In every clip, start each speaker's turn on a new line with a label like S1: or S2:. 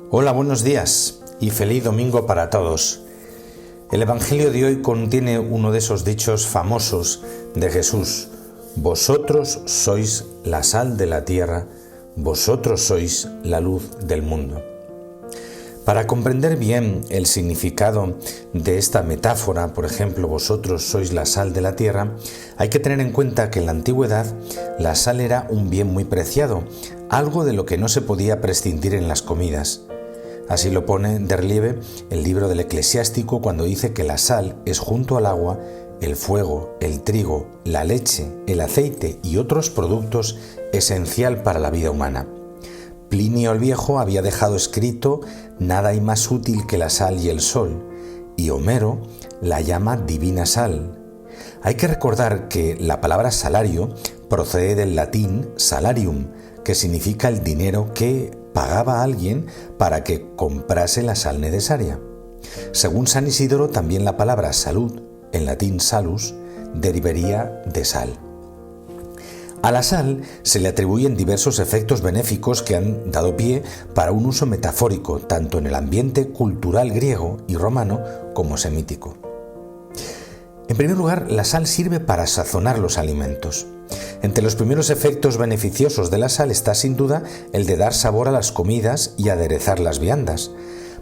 S1: Hola, buenos días y feliz domingo para todos. El Evangelio de hoy contiene uno de esos dichos famosos de Jesús: vosotros sois la sal de la tierra, vosotros sois la luz del mundo. Para comprender bien el significado de esta metáfora, por ejemplo, vosotros sois la sal de la tierra, hay que tener en cuenta que en la antigüedad la sal era un bien muy preciado, algo de lo que no se podía prescindir en las comidas. Así lo pone de relieve el libro del Eclesiástico cuando dice que la sal es, junto al agua, el fuego, el trigo, la leche, el aceite y otros productos, esencial para la vida humana. Plinio el Viejo había dejado escrito: nada hay más útil que la sal y el sol, y Homero la llama divina sal. Hay que recordar que la palabra salario procede del latín salarium, que significa el dinero que pagaba a alguien para que comprase la sal necesaria. Según San Isidoro, también la palabra salud, en latín salus, derivaría de sal. A la sal se le atribuyen diversos efectos benéficos que han dado pie para un uso metafórico, tanto en el ambiente cultural griego y romano como semítico. En primer lugar, la sal sirve para sazonar los alimentos. Entre los primeros efectos beneficiosos de la sal está sin duda el de dar sabor a las comidas y aderezar las viandas.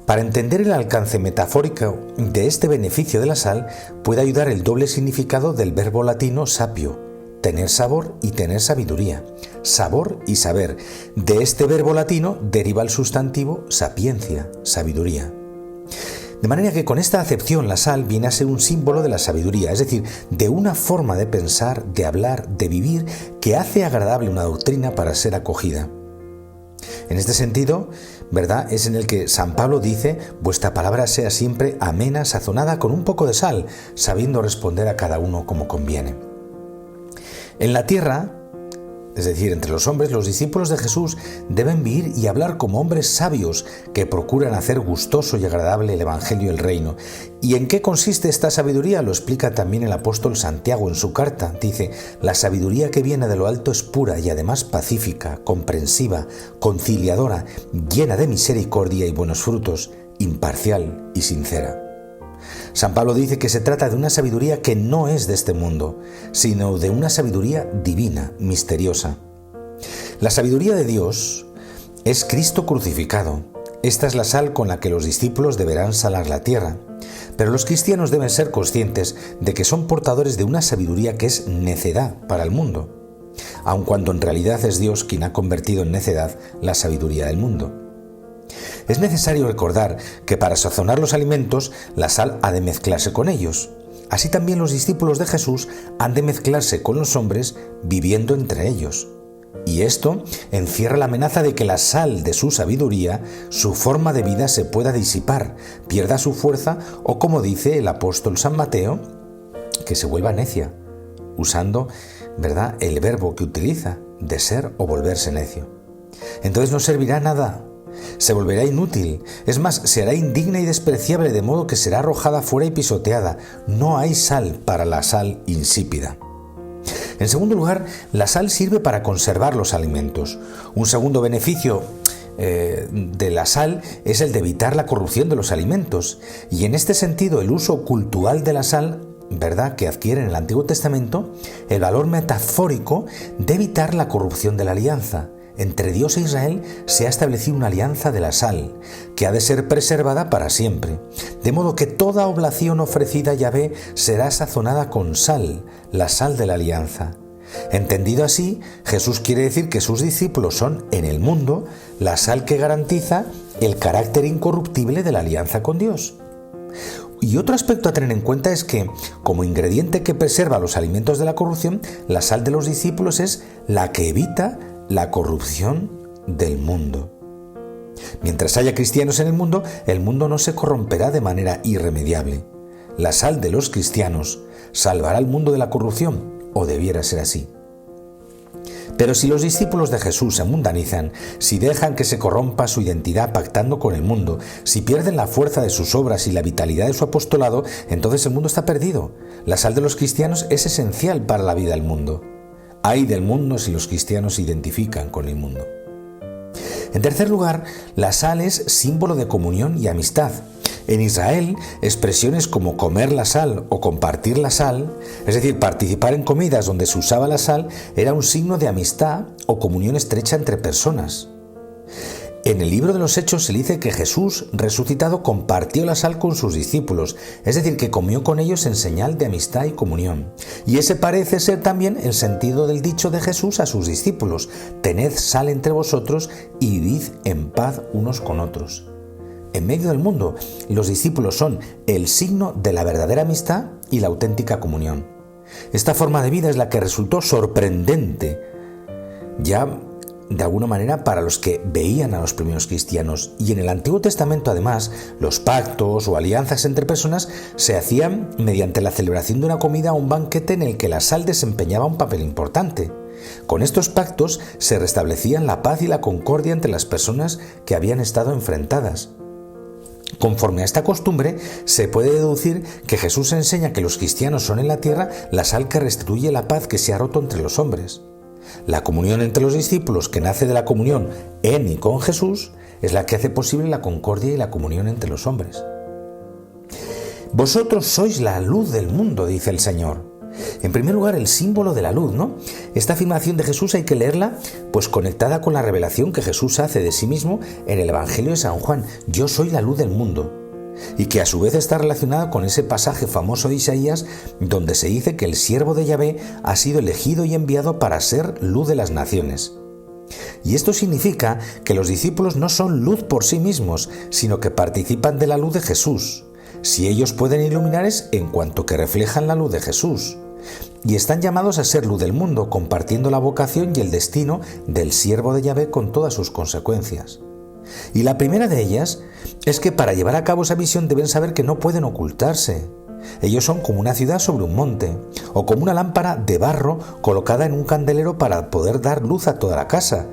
S1: Para entender el alcance metafórico de este beneficio de la sal puede ayudar el doble significado del verbo latino sapio: tener sabor y tener sabiduría. Sabor y saber. De este verbo latino deriva el sustantivo sapiencia, sabiduría. De manera que con esta acepción la sal viene a ser un símbolo de la sabiduría, es decir, de una forma de pensar, de hablar, de vivir que hace agradable una doctrina para ser acogida. En este sentido, ¿verdad?, es en el que San Pablo dice: vuestra palabra sea siempre amena, sazonada con un poco de sal, sabiendo responder a cada uno como conviene. En la tierra, es decir, entre los hombres, los discípulos de Jesús deben vivir y hablar como hombres sabios que procuran hacer gustoso y agradable el Evangelio y el reino. ¿Y en qué consiste esta sabiduría? Lo explica también el apóstol Santiago en su carta. Dice: la sabiduría que viene de lo alto es pura y además pacífica, comprensiva, conciliadora, llena de misericordia y buenos frutos, imparcial y sincera. San Pablo dice que se trata de una sabiduría que no es de este mundo, sino de una sabiduría divina, misteriosa. La sabiduría de Dios es Cristo crucificado. Esta es la sal con la que los discípulos deberán salar la tierra. Pero los cristianos deben ser conscientes de que son portadores de una sabiduría que es necedad para el mundo, aun cuando en realidad es Dios quien ha convertido en necedad la sabiduría del mundo. Es necesario recordar que para sazonar los alimentos, la sal ha de mezclarse con ellos. Así también los discípulos de Jesús han de mezclarse con los hombres, viviendo entre ellos. Y esto encierra la amenaza de que la sal de su sabiduría, su forma de vida, se pueda disipar, pierda su fuerza o, como dice el apóstol San Mateo, que se vuelva necia, usando, ¿verdad?, el verbo que utiliza, de ser o volverse necio. Entonces no servirá nada. Se volverá inútil, es más, se hará indigna y despreciable, de modo que será arrojada fuera y pisoteada. No hay sal para la sal insípida. En segundo lugar, la sal sirve para conservar los alimentos. Un segundo beneficio de la sal es el de evitar la corrupción de los alimentos. Y en este sentido, el uso cultural de la sal, ¿verdad?, que adquiere en el Antiguo Testamento el valor metafórico de evitar la corrupción de la alianza. Entre Dios e Israel se ha establecido una alianza de la sal, que ha de ser preservada para siempre, de modo que toda oblación ofrecida a Yahvé será sazonada con sal, la sal de la alianza. Entendido así, Jesús quiere decir que sus discípulos son, en el mundo, la sal que garantiza el carácter incorruptible de la alianza con Dios. Y otro aspecto a tener en cuenta es que, como ingrediente que preserva los alimentos de la corrupción, la sal de los discípulos es la que evita la corrupción del mundo. Mientras haya cristianos en el mundo no se corromperá de manera irremediable. La sal de los cristianos salvará al mundo de la corrupción, o debiera ser así. Pero si los discípulos de Jesús se mundanizan, si dejan que se corrompa su identidad pactando con el mundo, si pierden la fuerza de sus obras y la vitalidad de su apostolado, entonces el mundo está perdido. La sal de los cristianos es esencial para la vida del mundo. Ay del mundo si los cristianos se identifican con el mundo. En tercer lugar, la sal es símbolo de comunión y amistad. En Israel, expresiones como comer la sal o compartir la sal, es decir, participar en comidas donde se usaba la sal, era un signo de amistad o comunión estrecha entre personas. En el libro de los Hechos se dice que Jesús, resucitado, compartió la sal con sus discípulos, es decir, que comió con ellos en señal de amistad y comunión. Y ese parece ser también el sentido del dicho de Jesús a sus discípulos: tened sal entre vosotros y vivid en paz unos con otros. En medio del mundo, los discípulos son el signo de la verdadera amistad y la auténtica comunión. Esta forma de vida es la que resultó sorprendente, ya de alguna manera, para los que veían a los primeros cristianos. Y en el Antiguo Testamento, además, los pactos o alianzas entre personas se hacían mediante la celebración de una comida o un banquete en el que la sal desempeñaba un papel importante. Con estos pactos se restablecían la paz y la concordia entre las personas que habían estado enfrentadas. Conforme a esta costumbre, se puede deducir que Jesús enseña que los cristianos son en la tierra la sal que restituye la paz que se ha roto entre los hombres. La comunión entre los discípulos, que nace de la comunión en y con Jesús, es la que hace posible la concordia y la comunión entre los hombres. Vosotros sois la luz del mundo, dice el Señor. En primer lugar, el símbolo de la luz, ¿no? Esta afirmación de Jesús hay que leerla pues conectada con la revelación que Jesús hace de sí mismo en el Evangelio de San Juan: yo soy la luz del mundo. Y que a su vez está relacionado con ese pasaje famoso de Isaías donde se dice que el siervo de Yahvé ha sido elegido y enviado para ser luz de las naciones. Y esto significa que los discípulos no son luz por sí mismos, sino que participan de la luz de Jesús. Si ellos pueden iluminar es en cuanto que reflejan la luz de Jesús. Y están llamados a ser luz del mundo, compartiendo la vocación y el destino del siervo de Yahvé con todas sus consecuencias. Y la primera de ellas es que para llevar a cabo esa misión deben saber que no pueden ocultarse. Ellos son como una ciudad sobre un monte, o como una lámpara de barro colocada en un candelero para poder dar luz a toda la casa,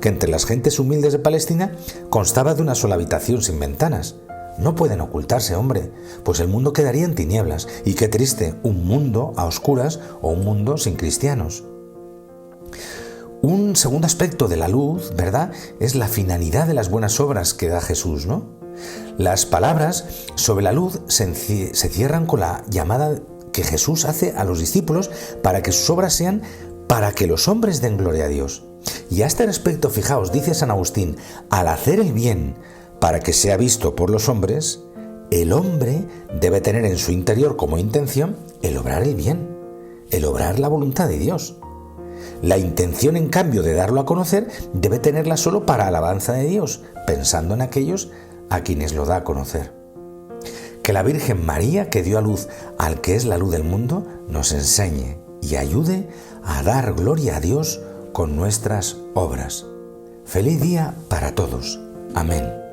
S1: que entre las gentes humildes de Palestina constaba de una sola habitación sin ventanas. No pueden ocultarse, hombre, pues el mundo quedaría en tinieblas, y qué triste, un mundo a oscuras o un mundo sin cristianos. Un segundo aspecto de la luz, ¿verdad?, es la finalidad de las buenas obras que da Jesús, ¿no? Las palabras sobre la luz se cierran con la llamada que Jesús hace a los discípulos para que sus obras sean para que los hombres den gloria a Dios. Y a este respecto, fijaos, dice San Agustín: al hacer el bien para que sea visto por los hombres, el hombre debe tener en su interior como intención el obrar el bien, el obrar la voluntad de Dios. La intención, en cambio, de darlo a conocer debe tenerla solo para alabanza de Dios, pensando en aquellos a quienes lo da a conocer. Que la Virgen María, que dio a luz al que es la luz del mundo, nos enseñe y ayude a dar gloria a Dios con nuestras obras. Feliz día para todos. Amén.